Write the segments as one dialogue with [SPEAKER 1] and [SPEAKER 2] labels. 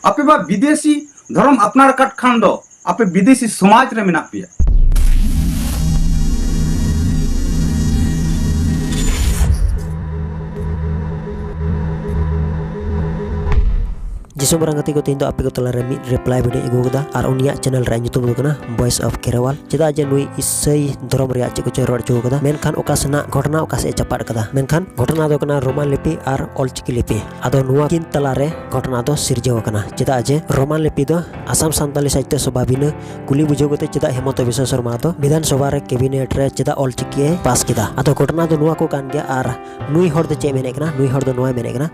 [SPEAKER 1] आपे बा विदेशी धर्म अपनार काट खान दो आपे विदेशी समाज रे मेना पिया।
[SPEAKER 2] जिसो बरंगती को तीन आपे को तला रे मिड रिप्लाई वीडियो एगो कदा और उनिया चैनल रे ᱧᱩᱛᱩᱢ ᱫᱚ ᱠᱟᱱᱟ वॉइस ऑफ केरवाल चेदा जे नुई इसई धर्म रे चे को चे रोड चो कदा मेनखान ओकासना घटना ओकासे चपाट कदा मेनखान घटना दो कना रोमान लिपि और ऑलचिकी लिपि आदो नुआ किन तला रे घटना दो सिरजेव कना चेदा जे रोमान लिपि दो आसाम सान्ताली साहित्य सभा बिना कुली बुझो गते चेदा हेमंत बिश्व शर्मा दो विधान सभा रे कैबिनेट रे चेदा ऑलचिकी पास किदा आदो घटना दो नुआ को कान गया और नुई हर दो चे मेने कना नुई हर दो नुआ मेने कना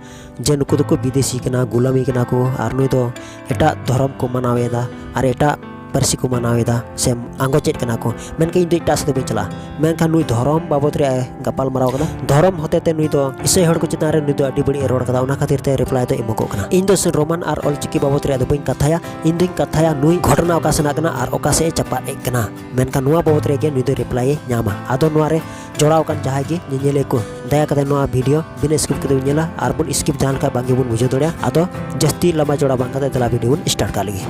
[SPEAKER 2] जे नुको दो विदेशी कना गुलामी कना को और नुई दो एटा धर्म को मनावेदा और एटा परसी को मनावेदा से आंगो चेत कना को मेनके इन इटा से चला मेनखान नुई धर्म बाबत रे गपाल मराव कना धर्म होते नुई दो इसे हड़ को चितारे नुई दो अडी बड़ी रोड कदा उना खातिर ते रिप्लाई तो इमको कना इन दो से रोमान और ऑलचिकी बाबत रे दो बइन कथाया इन दिन कथाया नुई घटना ओकासना कना और ओकासे चपा एक कना मेनखान नुआ बाबत रे के नुई दो रिप्लाई न्यामा आदो नुआ रे जोड़ाव कान जहां गे निनेले को दया कते नुआ वीडियो बिना स्किप कते नेला और बुन स्किप जान का बांगे बुन बुझो दड़या आदो जस्ती लंबा जोड़ा बांग कते तला वीडियो बुन स्टार्ट का लगी।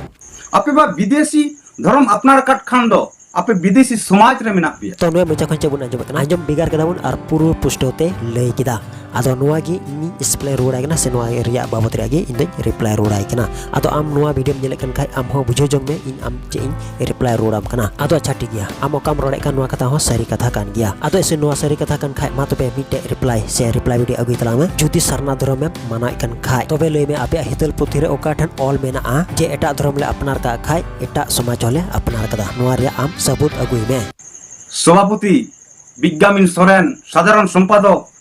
[SPEAKER 1] आपे बा विदेशी धर्म अपनार काट खान दो आपे विदेशी समाज रे मेना पिया
[SPEAKER 2] तो नुआ मचा खंचे बुन अंजम बिगार कदा बुन और पूर्व पुष्टोते लय किदा आदो नुआ गी इन डिस्प्ले रोड आइना से नुआ रिया बाबत रे गे इन रिप्लाई रोड आइना आदो आम नुआ वीडियो नेले कन खाय आम हो बुझो जंग में इन आम चे इन रिप्लाई रोड आम कना आदो अच्छा ठीक गया आम ओकाम रोड का नुआ कथा हो सारी कथा कान गया आदो ऐसे नुआ सारी कथा कान खाय मा तबे मिटे रिप्लाई से रिप्लाई वीडियो अगुई तला में जुदी सरना धर्म में माना कन खाय तबे लय में आपे हितल पुथि रे ओका ठन ऑल मेना आ जे एटा धर्म ले अपनार का खाय एटा समाज होले अपनार कदा नुआ रे आम सबूत अगुई में
[SPEAKER 1] सभापति विज्ञामिन सोरेन साधारण संपादक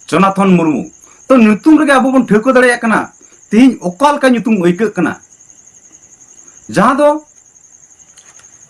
[SPEAKER 1] जोनाथन मुर्मू तो ᱧᱩᱛᱩᱢ ᱨᱮᱜᱮ ᱟᱵᱚ ᱵᱚᱱ ᱴᱷᱟᱹᱣᱠᱟᱹ ᱫᱟᱲᱮᱭᱟᱜ ᱠᱟᱱᱟ ᱛᱮᱦᱮᱧ ᱚᱠᱟ ᱞᱮᱠᱟ ᱧᱩᱛᱩᱢ ᱟᱹᱭᱠᱟᱹᱜ ᱠᱟᱱᱟ ᱡᱟᱦᱟᱸ ᱫᱚ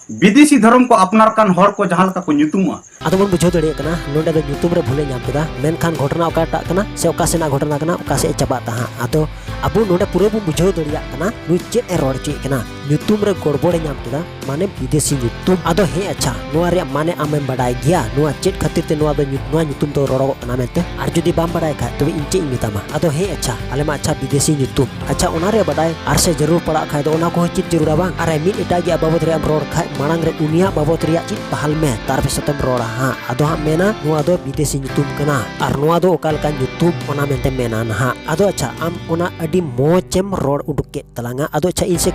[SPEAKER 1] विदेशी धर्म को अपनार कान हर को जहां लका को ᱧᱩᱛᱩᱢᱟ
[SPEAKER 2] आदो बन बुझो दड़िया कना नोडे दो ᱧᱩᱛᱩᱢ रे भूले ᱧᱟᱢ केदा मेनखान घटना ओकाटा कना से ओकासेना घटना कना ओकासे चबा ताहा आदो अबो नोडे पूरे बु बुझो दड़िया कना नुई चेत ए रोड चे कना ᱧᱩᱛᱩᱢ रे गड़बड़े ᱧाम केदा माने विदेशी ᱧᱩᱛᱩᱢ आदो हे अच्छा नोआ रे माने आमेम बडाय गया नोआ चेत खातिर ते नोआ दो ᱧᱩᱛᱩᱢ तो रोड़ो कना मेते आर जुदी बाम बडाय खा तबे इन चे मितामा आदो हे अच्छा आले मा अच्छा विदेशी ᱧᱩᱛᱩम अच्छा ओना रे बडाय आर से जरूर पड़ा खा दो ओना को चित जरूर बांग आर मिट एटा गे बाबत रे रोड खा मांग रे उनिया बाबत रे चित पहल में तार पे सतम रोड़ा हां आदो हा मेना नोआ दो विदेशी ᱧᱩᱛᱩᱢ कना आर नोआ दो ओकाल का ᱧᱩᱛᱩᱢ ओना मेनते मेना ना आदो अच्छा आम ओना अडी मोचेम रोड उडुके तलांगा आदो अच्छा इनसे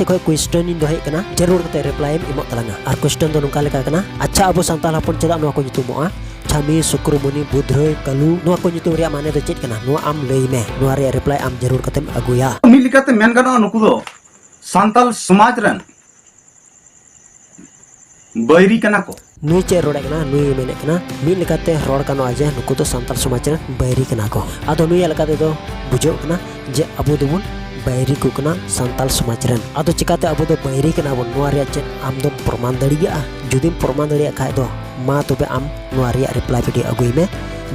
[SPEAKER 2] कोई क्वेश्चन इन दोहे कना जरूर कते रिप्लाई इमो तलांगा आर क्वेश्चन दो नुका लेका कना अच्छा अबो संताल हपन चदा नोआ को ᱧᱩᱛᱩᱢोआ छामी सुक्रमुनि बुधरय कलु नोआ को ᱧᱩᱛᱩᱢ रे माने दो चेत कना नोआ आम लई में नोआ रे रिप्लाई आम जरूर कतेम अगुया
[SPEAKER 1] मिल लिकाते मेन गानो नुकु दो सांताल समाज रन बैरी कना को
[SPEAKER 2] नुई चे रोड कना नुई मेने कना मिल लिकाते रोड कनो आजे नुकु तो सांताल समाज रन बैरी कना को आदो नुई लकाते दो बुझो कना जे अबो दुबुन बैरी को कना सांताल समाज रन आदो चिकाते अबो दो बैरी कना बन नोआ रे चे आम दो प्रमाण दड़िया जुदी प्रमाण दड़िया खाय दो मा तबे आम नोआ रे रिप्लाई वीडियो अगुई में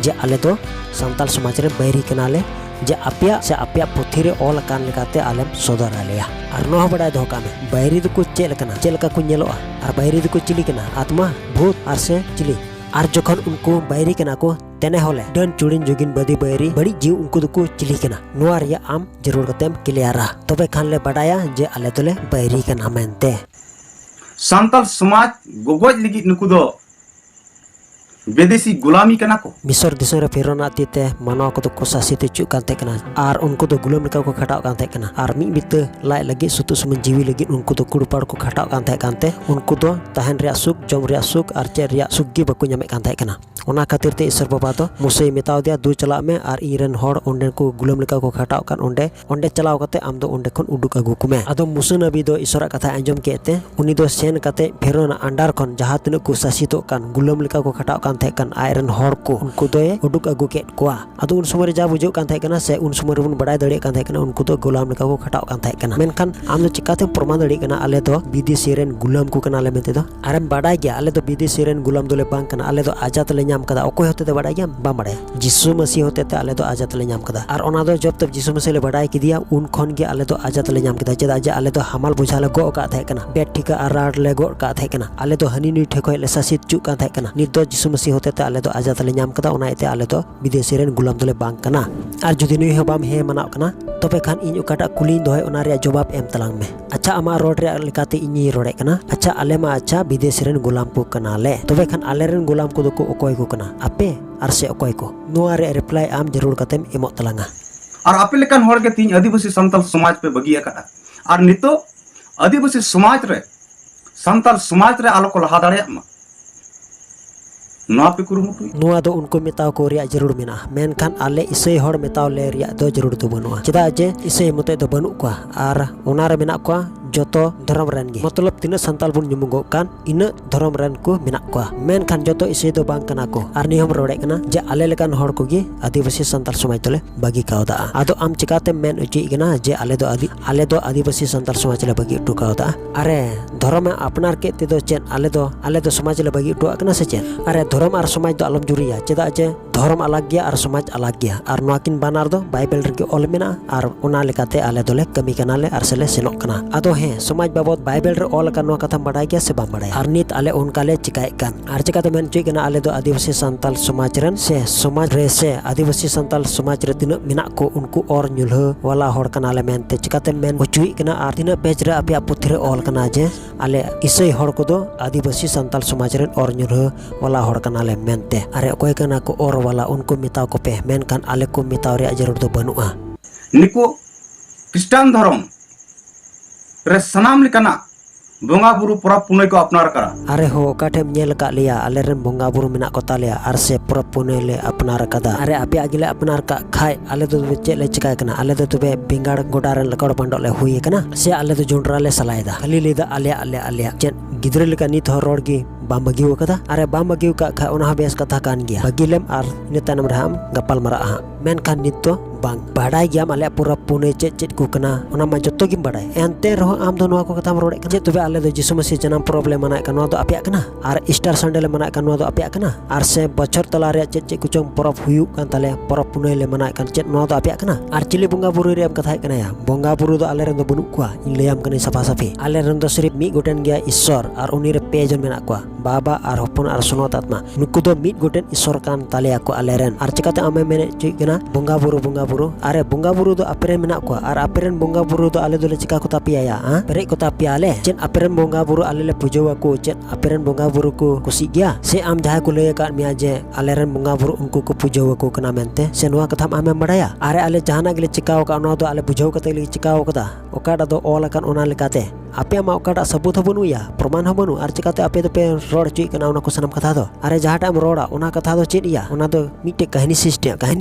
[SPEAKER 2] जे आले दो सांताल समाज रे बैरी कनाले जे आपिया से आपिया पुथि रे ऑल कान लेकाते आलेम सदर आलेया और नो बडाय दो कामे बैरी दो को चेल कना चेलका को नेलोआ और बैरी दो को चिली कना आत्मा भूत और से चिली और जखन उनको बैरी कना को तेने होले डन चुड़िन जुगिन बदी बैरी बड़ी जीव उनको दुको चिली कना नोआ रे आम जरूर कतेम क्लियरा तबे खान ले बडाया जे आले तोले बैरी कना मेनते
[SPEAKER 1] सांताल समाज गोगोज लिगित नुकु दो विदेशी गुलामी कना को
[SPEAKER 2] मिसर दिसर फेरोना तीते मानव को तो शासित चुक कांते कना और उनको तो गुलाम लेका को खटाव कांते कना और मी बित लाय लगी सुतु सुमन जीवी लगी उनको तो कुड़पाड़ को खटाव कांते उनको तो तहन रे सुख जम रे सुख और चे रे सुख गी बको ᱧᱟᱢᱮ कांते कना ओना खातिर ते ईश्वर बाबा तो मुसे मेताव दिया दू चला में और इरन हड़ ओंडे को गुलाम लेका को खटाव कान ओंडे चलाव कते आम दो ओंडे खन उडुक अगु कुमे आदो मुसे नबी दो ईश्वर कथा अंजम केते उनी दो सेन कते फेरोना अंडार खन जहां तिन को शासितो कान गुलाम लेका को खटाव कान kan आयरन हर को उनको तो उडुक अगु के कोआ अदो उन समय जा बुझो कान थाय कना से उन समय बन बडाय दड़े कान थाय कना उनको तो गुलाम लेका को खटाव कान थाय कना मेनखान आम दो चिकाते प्रमाण दड़े कना आले तो विदेशी रेन गुलाम को कना ले मेते दो आरम बडाय गया आले तो विदेशी रेन गुलाम दोले बांग कना आले तो आजाद ले ᱧᱟᱢ कदा ओको होते बडाय गया बा बडाय जिसु मसीह होते ते आले तो आजाद ले ᱧᱟᱢ कदा और ओना दो जब तक जिसु मसीह ले बडाय किदिया उन खन गे आले तो आजाद ले ᱧᱟᱢ कदा चेदा जे आले तो हमाल बुझा ले गो का थाय कना बेट ठिका आराड ले गो का थाय कना आले तो हनी नी ठेकोय ले सासित चु का थाय कना नित दो जिसु मसीह विदेशी होते ते आले दो आजाद ले नाम कदा ओना इते आले दो विदेशी रेन गुलाम दोले बांग कना आर जुदी नुई हो बाम हे मनाव कना तबे खान इन ओकाटा कुली दोय ओना रे जवाब एम तलांग में अच्छा आमा रोड रे लिकाते इनी रोडे कना अच्छा आले मा अच्छा विदेशी रेन गुलाम को कना ले तबे खान आले रेन गुलाम को दो को ओकोय को कना आपे आर से ओकोय को नुआ रे रिप्लाई आम जरूर कतेम एमो तलांगा
[SPEAKER 1] और आपे लेकान होड़ के तीन आदिवासी संताल समाज पे बगी अकाटा और नितो आदिवासी समाज रे संताल समाज रे आलो को लहा दाड़े मा नवा पे कुरुमुटु
[SPEAKER 2] नुआ दो उनको मेताव को रिया जरूर मेना मेनखान आले इसे होड़ मेताव ले रिया दो जरूर दो बनुआ चेदा जे इसे मते दो बनु को आर ओना रे मेना को जोतो धर्म रन गे मतलब तीन संताल बुन जुमुगो कान इन धर्म रन को मेना को मेनखान जोतो इसे दो बांग कना को आर नियम रोडे कना जे आले लेकान होड़ को गे आदिवासी संताल समाज तले बागी कावदा आदो आम चिकाते मेन उची गना जे आले दो आदिवासी संताल समाज ले बागी टु कावदा अरे धर्म अपनार के ते दो चेन आले दो समाज ले बागी टु कना से चेन अरे धर्म और समाज दो आलम जुरिया चेदा जे धर्म अलग गया और समाज अलग गया और नोकिन बानार दो बाइबल रे ऑल मेना और ओना लेकाते आले दोले कमी कनाले और सेले सेनोक कना आदो हे समाज बाबत बाइबल रे ऑल का नो कथा बड़ाय गया से बाम बड़ाय और नित आले उनकाले चिकाय कान और चिकाते मेन चुई कना आले दो आदिवासी संताल समाज रन से समाज रे से आदिवासी संताल समाज रे तिना मेना को उनको और नुलह वाला होड़ कनाले मेनते चिकाते मेन चुई कना और तिना पेज रे अपया पुथि रे ऑल कना जे आले इसई होड़ को दो आदिवासी संताल समाज रे और नुलह वाला होड़ कनाले मेनते अरे कोई कना को और वाला उनको मिताव को पे मेन कान आले को मिताव रे जरूर दो बनुआ
[SPEAKER 1] निको क्रिस्टियन धर्म रे सनाम लिकाना बोंगा बुरु परब पुनय को अपनार करा
[SPEAKER 2] अरे हो काठे नेल का लिया आले रेन बोंगा बुरु मेना को तालिया आर से परब पुनय ले अपनार कदा अरे आपे आगिले अपनार का खाय आले दो चेले चिकाय कना आले दो तबे बिंगाड़ गोडार लकड़ पंडो ले हुई कना से आले दो जोंडरा ले सलायदा खाली लेदा आले चेन गिद्रे लेका नित हो रोड गी बाम बगिव कदा अरे बाम बगिव का खा ओना बेस कथा कान गया बगिलेम आर नितानम राम गपाल मरा हा मेन खान नित तो बांग बाडाय गया आले पूरा पुने चेट को कना ओना मा जत्तो गिम बाडाय एनते रहो आम दो नवा को कथा रोडे जे तबे आले दो जिसु मसीह जन्म प्रॉब्लम मनाय का नवा दो आपिया कना आर ईस्टर संडे ले मनाय का नवा दो आपिया कना आर से बछर तला रे चेट कुचों परब हुयु कान ताले परब पुने ले मनाय कान चेट नवा दो आपिया कना आर चिली बोंगा बुरु रे कथा कना या बोंगा बुरु दो आले रे दो बनु कुआ इन लेयाम कने सफा सफी आले रे दो सिर्फ मी गोटेन गया ईश्वर आर उनी रे पे जन मेना कुआ बाबा आर हपन आर सुनत आत्मा नुकु दो मी गोटेन ईश्वर कान ताले को आले रेन आर चिकाते आमे मेने चुई कना बोंगा बुरु अरे बोंगा बुरु दो अपेरेन मेना को आर अपेरेन बोंगा बुरु दो आले दो चिका को तापिया या हां पेरे को तापिया ले चेन अपेरेन बोंगा बुरु आले ले पुजोवा को चेन अपेरेन बोंगा बुरु को कुसी गया से आम जहां को ले का मिया जे आले रेन बोंगा बुरु उनको को पुजोवा को कना मेनते से नवा कथा आमे बड़ाया अरे आले जहाना गिले चिकाव का नवा दो आले बुझाव कते ले चिकाव कदा ओकाडा दो ऑल कान ओना लेकाते आपे मा ओकाडा सबूत हो बनु या प्रमाण हो बनु आर चिकाते आपे दो पे रोड चुई कना ओना को सनम कथा दो अरे जहाटा हम रोडा ओना कथा दो चेन या ओना दो मिटे कहानी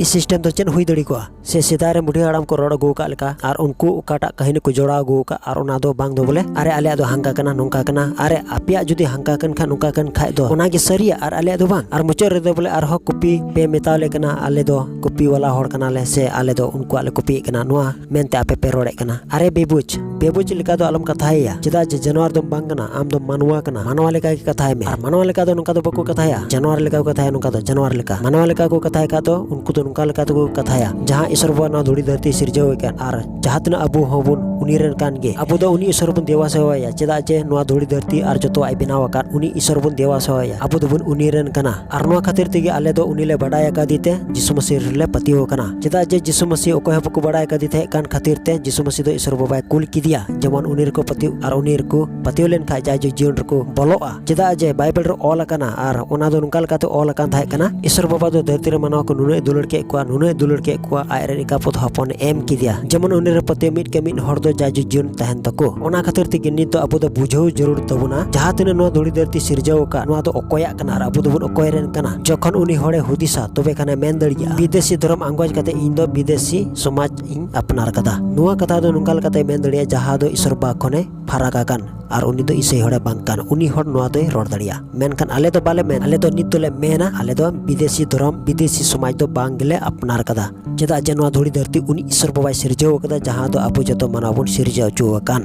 [SPEAKER 2] सिस्टम दो चेन हुई दड़ी को से सिदारे मुढी आराम को रोड गो का लेका आर उनको ओकाटा कहानी को जोड़ा गो का आर ओना दो बांग दो बोले अरे आले दो हंका कना नोंका कना अरे आपिया जुदी हंका कन खा नोंका कन खाय दो ओना गे सरिया आर आले दो बांग आर मुचर रे दो बोले आर हो कॉपी पे मेताले कना आले दो कॉपी वाला होड़ कना ले से आले दो उनको आले कॉपी कना नोआ मेनते आपे पे रोडे कना अरे बेबुच लेका दो आलम कथा या चेदा जे जानवर दो बांग कना आम दो मानवा लेका की कथा में आर मानवा लेका दो नोंका दो बको कथा या जानवर लेका को कथा या नोंका दो जानवर लेका मानवा लेका को कथा का दो उनको तो नोंका लेका तो कथा या जहां ईश्वर बो ना धुड़ी धरती सिरजाव कान आर जहातना अबु होबुन उनीरन कान गे अबु दो उनी ईश्वर बन देवा सेवाया चेदा जे नोआ धुड़ी धरती आर जतो आई बनावा कान उनी ईश्वर बन देवा सेवाया अबु दो बन उनीरन कना आर नोआ खातिर तेगे आले दो उनी ले बडाया का दीते जिसु मसीह ले पतियो कना चेदा जे जिसु मसीह ओको हब को बडाया का दीते कान खातिर ते जिसु मसीह दो ईश्वर बाबा कुल किदिया जेमन उनीर को पतियो आर उनीर को पतियो लेन खाय जाय जो जीवन को बोलोआ चेदा जे बाइबल रे ऑल कना आर ओना दो नुकाल का तो ऑल कान थाय कना ईश्वर बाबा दो धरती रे मानव को नुने दुलड़ के कुआ आयरे निका पुत हपन एम किदिया जेमन उनीर पतियो मिट के मिट हर दो जाय जो जीवन तहन तको ओना खातिर तेगे नित तो अबो दो बुझाव जरूर तबुना जहां तिना नो धुड़ी धरती सिरजाव का नो दो ओकोया कना आर अबो दो बन ओकोय रेन कना जखन उनी हड़े हुदिसा तबे कना मेन दड़िया विदेशी धर्म अंगवाज कते इन दो विदेशी समाज इन अपनार कदा नुआ कथा दो नुकाल कते मेन दड़िया जहां दो ईश्वर बा खने फराका कान आर उनी दो इसे हड़े बांग कान उनी हड़ नुआ दो रोड दड़िया मेनखान आले दो बाले मेन आले दो नित ले मेना आले दो विदेशी धर्म विदेशी समाज दो बांगले अपनार कदा चेदा जे नुआ धुड़ी धरती उनी ईश्वर बाबा सिरजाव कदा जहां दो अबो जतो मानव बन सिरजाव चुवा कान